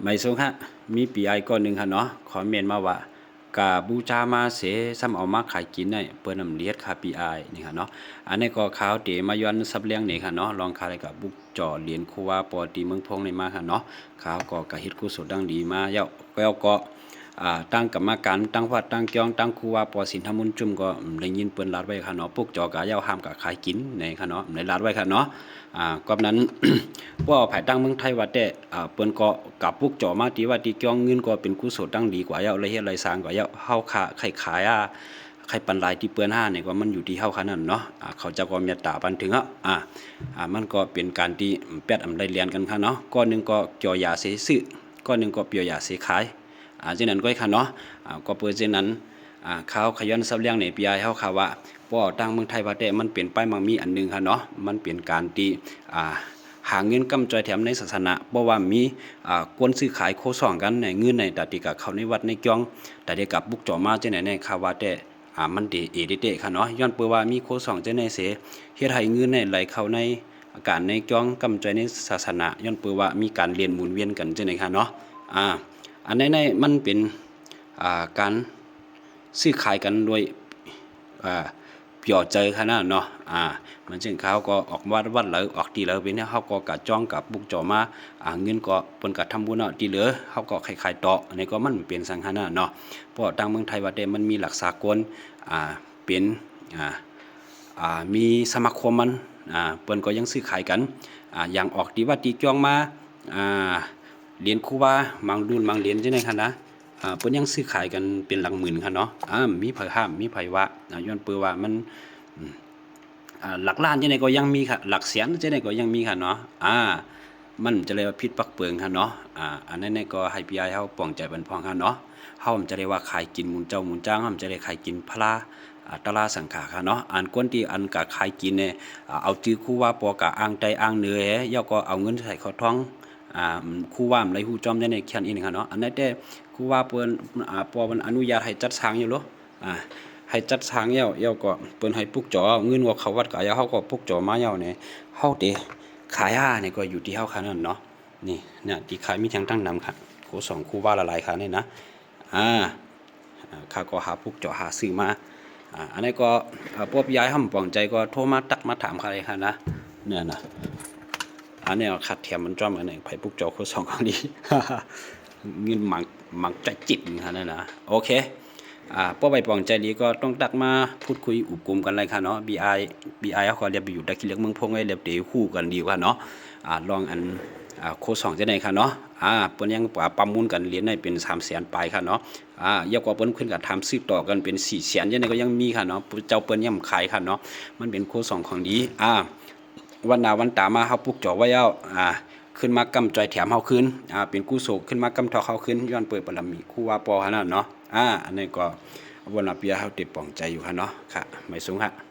ไม่สงฮะมีปีไอก้อนหนึ่งค่ะเนาะขอเมนมาว่ากาบูชามาเสซ้ำเอามาขายกินได้เปิ้นนำเลียดค่ะปีไอนี่ค่ะเนาะอันนี้ก็ขาวเตมาย้อนซับเลี้ยงนี่ค่ะเนาะลองคาเลยกับบุกจ่อเหรียญครูว่าปอตีเมืองพงในมาค่ะเนาะขาวก็กะเฮ็ดกุศลดังดีมาเย้าก็ตั้งกรรมการตั้งวัดตั้งเกียงตั้งครูว่าปอสินทมุนจุ่มก็ได้ยินเปิ้นลาดไว้ค่ะเนาะปุกจ่อกะเย้าห้ามกะขายกินในค่ะเนาะในลาดไว้ค่ะเนาะก็นั้น ว่าภายตั้งเมืองไทยว่าแต่เปิ้นก็กับปุกจ่อมาที่ว่าที่เกียงเงินก็เป็นกุศลดังดีกว่าเย้าเลยเฮ็ดไรสร้างกว่าเย้าเฮาขายใครปันลายที่เปิ้น5นี่ก็มันอยู่ที่เฮาคั่นนั้นเนาะเขาจะก็เมตตาปันถึงมันก็เป็นการที่แปดได้เรียนกันค่ะเนาะก้อนนึงก็เกี่ยวยาเสซื้อก้อนนึงก็เปียวยาเสขายฉะนั้นก็ค่ะเนาะก็เปิ้นฉะนั้นข่าวขยันซับเลี้ยงในปีไอเฮาค่ะว่าป้อตั้งเมืองไทยว่าแต่มันเปลี่ยนไปมันมีอันนึงค่ะเนาะมันเป็นการที่หาเงินกำจอยแถมในศาสนาบ่ว่ามีกวนซื้อขายโคสองกันในเงินในตติกับเขาในวัดในจ้องแต่ได้กับบุกจ่อมาจังไหนในข่าวว่าแต่มันเดเดค่ะเนาะย้อนเปื่อว่ามีโคสองจังไหนเสเฮ็ดให้เงินในไหลเข้าในอาการในจ้องกำจอยในศาสนาย้อนเปื่อว่ามีการเรียนหมุนเวียนกันจังไหนค่ะเนาะอันในมันเป็นการซื้อขายกันโดยเปี่ยวใจขนาดเนาะมันจึงเขาก็ออกวัดแล้วออกดีแล้วเป็นเนี่ยเขาก็กะจ้องกับบุกจ่อมาเงินก็เปิ้นก็ทำบุญเนาะดีเหลือเขาก็ขายต่ออันนี้ก็มันเป็นสังขารเนาะเพราะทางเมืองไทยว่าแต่มันมีหลักสากลเป็นมีสมาคมมันเปิ้นก็ยังซื้อขายกันอย่างออกดีว่าตีจ้องมาเหรียญครูว่าบางรุ่นบางเหรียญจังได๋คั่นนะเปิ้นยังซื้อขายกันเป็นหลักหมื่นค่ะเนาะมีไผห้ามมีไผว่าย้อนเปื่อว่ามันหลักล้านจังได๋ก็ยังมีค่ะหลักแสนจังได๋ก็ยังมีค่ะเนาะมันจะเรียกว่าผิดปักเปิงค่ะเนาะอันนั้นนี่ก็ให้พี่ใหญ่เฮาป้องใจบันพองค่ะเนาะเฮาจะได้ว่าขายกินหมุนเจ้าหมุนจ้างเฮาจะได้ขายกินพลาตลาสังขาค่ะเนาะอันกวนที่อันกะขายกินเนี่ยเอาจื้อคู่ว่าปอกะอ้างใจอ้างเหนือเย่าก็เอาเงินใส่เข้าท้องคู่ว่าไหลฮู้จอมได้ในแค่นี้ค่ะเนาะอันนั้นแต่คู่ว่าเปิ้นปอมันอนุญาตให้จัดสร้างอยู่โลให้จัดสร้างเย่าก็เปิ้นให้ปลุกจ่อเงินว่าเขาวัดก็เฮาก็ปลุกจ่อมาเย่าเนี่ยเฮาเตขายนี่ก็อยู่ที่เฮาค่ะนั่นเนาะนี่เนี่ยที่ขายมีทั้งตั้งนำค่ะโค2คู่ว่าละหลายค่ะนี่นะข้าก็หาปลุกจ่อหาซื้อมาอันนี้ก็พวกยายห่ำป่องใจก็โทรมาตักมาถามใครค่ะนะเนี่ยนะอันนี้ขัดแถมมันจ้อมอันนี้ไผปลุกจ่อโค2ของดีเงินหมักใจจิตค่ะนั่นนะโอเคป้อใบป่องใจดีก็ต้องตักมาพูดคุยอุบกลุ่มกันเลยค่ะเนาะ BI เขาเรียกไปอยู่ตะกี้เลือกเมืองพงไอ้เรียบเดี๋ยวคู่กันดีกว่าเนาะลองอันโค2จะได้ค่ะเนาะเปิ้นยังประมูลกันเหรียญได้เป็น300,000ปลายค่ะเนาะยกว่าเปิ้นขึ้นก็ทำซื้อต่อกันเป็น400,000จังได๋ก็ยังมีค่ะเนาะเจ้าเปิ้นยังขายค่ะเนาะมันเป็นโค2ของดีวันหน้าวันตามาเฮาปลุกจ่อไว้แล้วขึ้นมากำจอยแถมเฮาขึ้นเป็นกู้โศกขึ้นมากำทอเฮาขึ้นย้อนเปิดบารมีคู่ว่าปอหั่นน่ะเนาะอันนี้ก็วันละเปียเฮาติดป่องใจอยู่ค่ะเนาะค่ะไม่สูงค่ะ